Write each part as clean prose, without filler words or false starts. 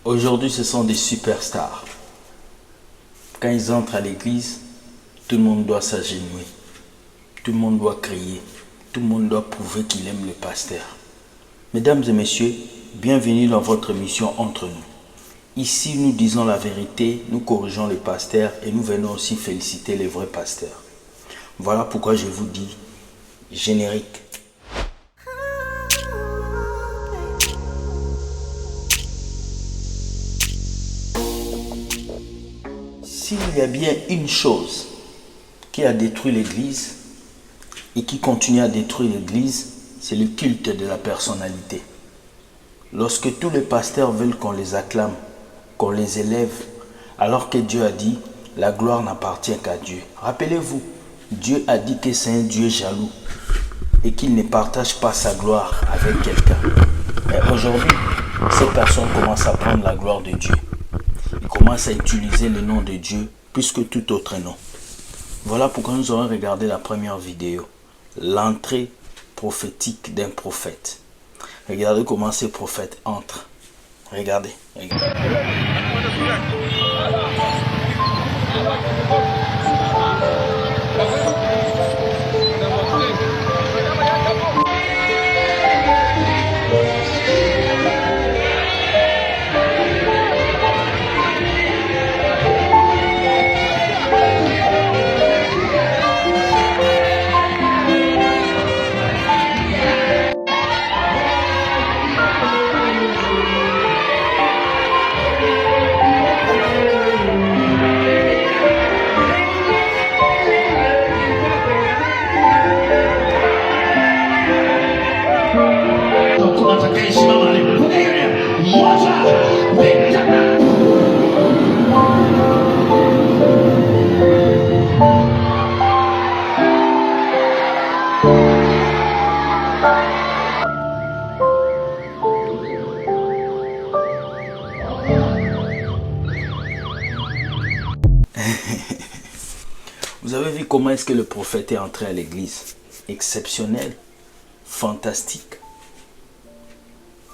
Aujourd'hui, ce sont des superstars. Quand ils entrent à l'église, tout le monde doit s'agenouiller. Tout le monde doit crier. Tout le monde doit prouver qu'il aime le pasteur. Mesdames et messieurs, bienvenue dans votre émission Entre nous. Ici, nous disons la vérité, nous corrigeons le pasteur et nous venons aussi féliciter les vrais pasteurs. Voilà pourquoi je vous dis générique. S'il y a bien une chose qui a détruit l'Église et qui continue à détruire l'Église, c'est le culte de la personnalité. Lorsque tous les pasteurs veulent qu'on les acclame, qu'on les élève, alors que Dieu a dit « la gloire n'appartient qu'à Dieu ». Rappelez-vous, Dieu a dit que c'est un Dieu jaloux et qu'il ne partage pas sa gloire avec quelqu'un. Mais aujourd'hui, ces personnes commencent à prendre la gloire de Dieu. Ils commencent à utiliser le nom de Dieu plus que tout autre nom. Voilà pourquoi nous allons regarder la première vidéo, l'entrée prophétique d'un prophète. Regardez comment ces prophètes entrent. Regardez. Vous avez vu comment est-ce que le prophète est entré à l'église? Exceptionnel, fantastique.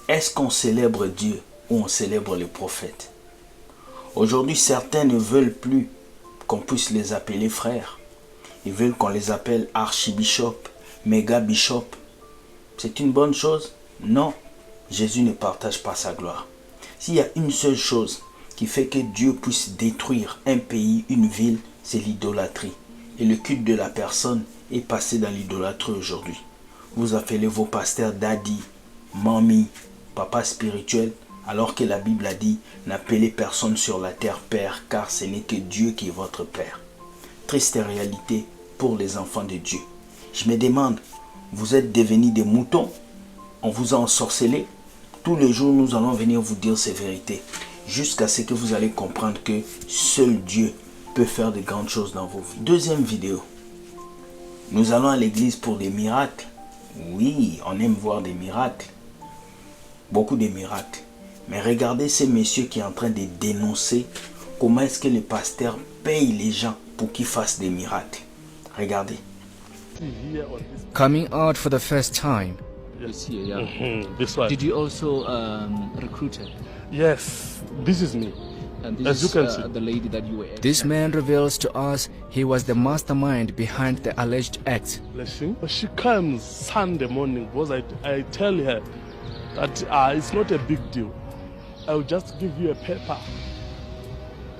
Est-ce qu'on célèbre Dieu ou on célèbre les prophètes? Aujourd'hui, certains ne veulent plus qu'on puisse les appeler frères. Ils veulent qu'on les appelle archibishop, méga bishop. C'est une bonne chose? Non, Jésus ne partage pas sa gloire. S'il y a une seule chose qui fait que Dieu puisse détruire un pays, une ville, c'est l'idolâtrie. Et le culte de la personne est passé dans l'idolâtrie aujourd'hui. Vous appelez vos pasteurs daddy, mamie, papa spirituel, alors que la Bible a dit « N'appelez personne sur la terre père, car ce n'est que Dieu qui est votre père. » Triste réalité pour les enfants de Dieu. Je me demande, vous êtes devenus des moutons? On vous a ensorcelé? Tous les jours, nous allons venir vous dire ces vérités, jusqu'à ce que vous allez comprendre que seul Dieu peut faire de grandes choses dans vos vies. Deuxième vidéo. Nous allons à l'église pour des miracles. Oui, on aime voir des miracles. Beaucoup de miracles. Mais regardez ce monsieur qui est en train de dénoncer comment est-ce que les pasteurs payent les gens pour qu'ils fassent des miracles. Regardez. Coming out for the first time. This year, yeah. This one. Did you also recruit her? Yes, this is me. And this As is you can see. the lady that you were. This man reveals to us he was the mastermind behind the alleged act. Blessing. She comes Sunday morning because I tell her that it's not a big deal. I'll just give you a paper,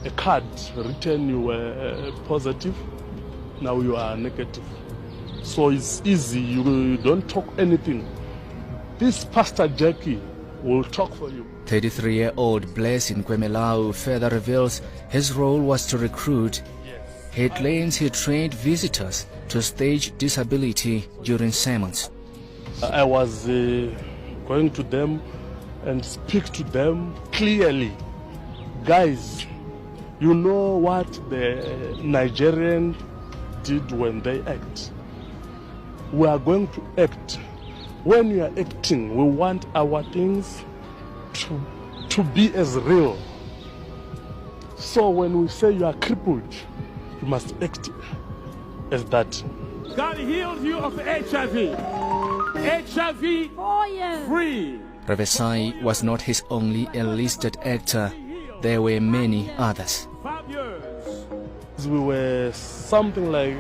a card written you were positive, now you are negative. So it's easy, you don't talk anything. This Pastor Jackie will talk for you. 33-year-old Blessing Kwemelau further reveals his role was to recruit. He claims he trained visitors to stage disability during sermons. I was going to them and speak to them clearly. Guys, you know what the Nigerian did when they act? We are going to act. When we are acting, we want our things to be as real. So when we say you are crippled, you must act as that. God healed you of HIV. HIV free. Revesai was not his only enlisted actor. There were many others. We were something like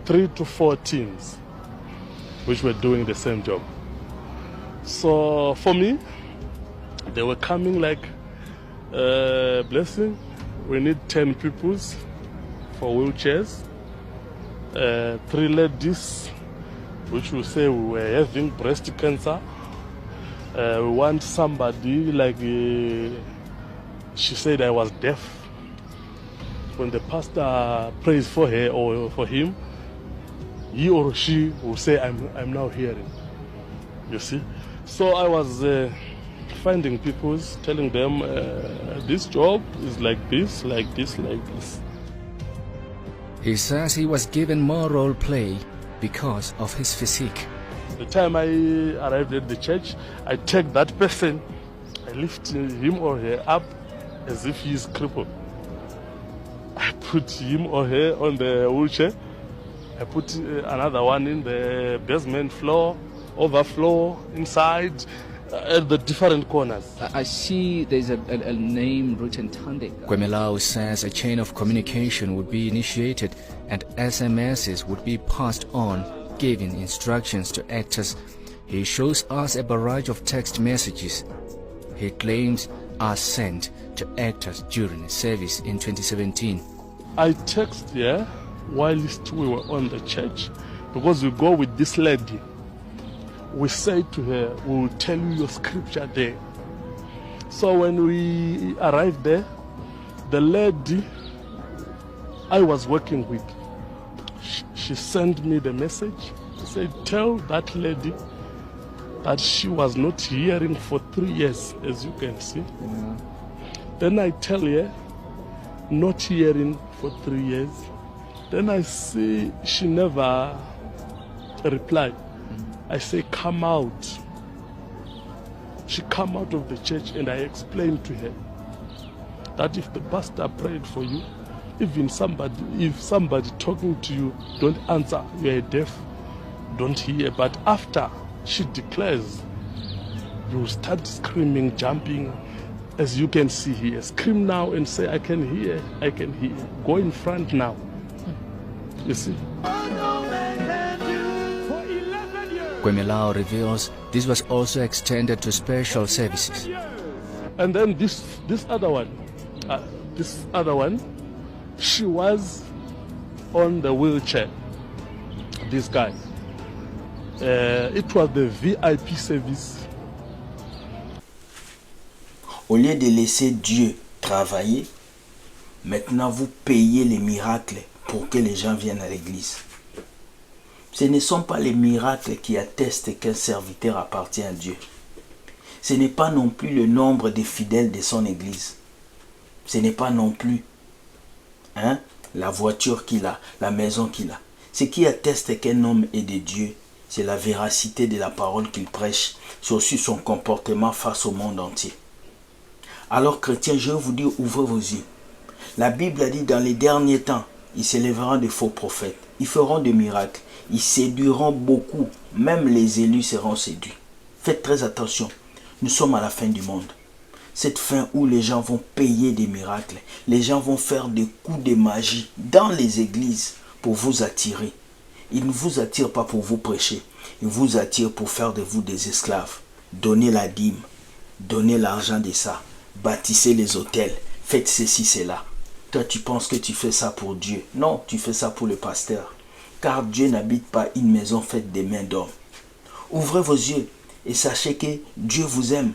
3 to 4 teams which were doing the same job. So for me, they were coming like, blessing, we need 10 people for wheelchairs, 3 ladies, which will say we were having breast cancer. We want somebody like, she said I was deaf. When the pastor prays for her or for him, he or she will say, I'm now hearing. You see? So I was finding people, telling them, this job is like this, like this, like this. He says he was given more role play because of his physique. The time I arrived at the church, I take that person, I lift him or her up as if he is crippled. I put him or her on the wheelchair. I put another one in the basement floor, overfloor, inside, at the different corners. I see there's a name written Tande. Kwemelao says a chain of communication would be initiated and SMSs would be passed on, giving instructions to actors. He shows us a barrage of text messages he claims are sent to actors during a service in 2017. I text here whilst we were on the church, because we go with this lady. We say to her, we will tell you your scripture there. So when we arrived there, the lady I was working with, she sent me the message. She said, tell that lady that she was not hearing for 3 years, as you can see. Yeah. Then I tell her, not hearing for 3 years. Then I see she never replied. I say, come out. She come out of the church and I explained to her that if the pastor prayed for you, even if somebody talking to you don't answer, you are deaf, don't hear. But after she declares, you start screaming, jumping, as you can see here. Scream now and say, I can hear, I can hear. Go in front now. You see? Kwemelao reveals this was also extended to special services. And then this other one, she was on the wheelchair. This guy. It was the VIP service. Au lieu de laisser Dieu travailler, maintenant vous payez les miracles pour que les gens viennent à l'église. Ce ne sont pas les miracles qui attestent qu'un serviteur appartient à Dieu. Ce n'est pas non plus le nombre de fidèles de son église. Ce n'est pas non plus la voiture qu'il a, la maison qu'il a. Ce qui atteste qu'un homme est de Dieu, c'est la véracité de la parole qu'il prêche, c'est aussi son comportement face au monde entier. Alors chrétiens, je vous dis, ouvrez vos yeux. La Bible a dit dans les derniers temps, ils s'élèveront de faux prophètes, ils feront des miracles, ils séduiront beaucoup, même les élus seront séduits. Faites très attention, nous sommes à la fin du monde. Cette fin où les gens vont payer des miracles, les gens vont faire des coups de magie dans les églises pour vous attirer. Ils ne vous attirent pas pour vous prêcher, ils vous attirent pour faire de vous des esclaves. Donnez la dîme, donnez l'argent de ça, bâtissez les hôtels, faites ceci, cela. Toi, tu penses que tu fais ça pour Dieu. Non, tu fais ça pour le pasteur. Car Dieu n'habite pas une maison faite des mains d'hommes. Ouvrez vos yeux et sachez que Dieu vous aime.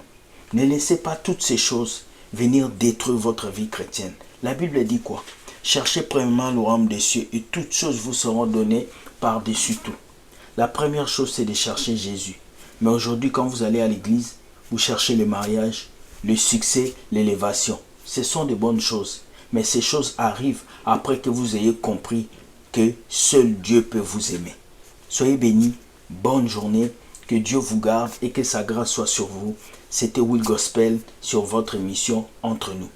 Ne laissez pas toutes ces choses venir détruire votre vie chrétienne. La Bible dit quoi? Cherchez premièrement le royaume des cieux et toutes choses vous seront données par-dessus tout. La première chose, c'est de chercher Jésus. Mais aujourd'hui, quand vous allez à l'église, vous cherchez le mariage, le succès, l'élévation. Ce sont de bonnes choses. Mais ces choses arrivent après que vous ayez compris que seul Dieu peut vous aimer. Soyez bénis, bonne journée, que Dieu vous garde et que sa grâce soit sur vous. C'était Will Gospel sur votre émission Entre nous.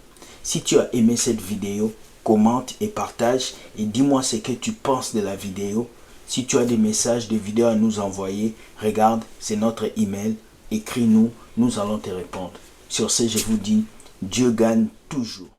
Si tu as aimé cette vidéo, commente et partage et dis-moi ce que tu penses de la vidéo. Si tu as des messages, des vidéos à nous envoyer, regarde, c'est notre email. Écris-nous, nous allons te répondre. Sur ce, je vous dis, Dieu gagne toujours.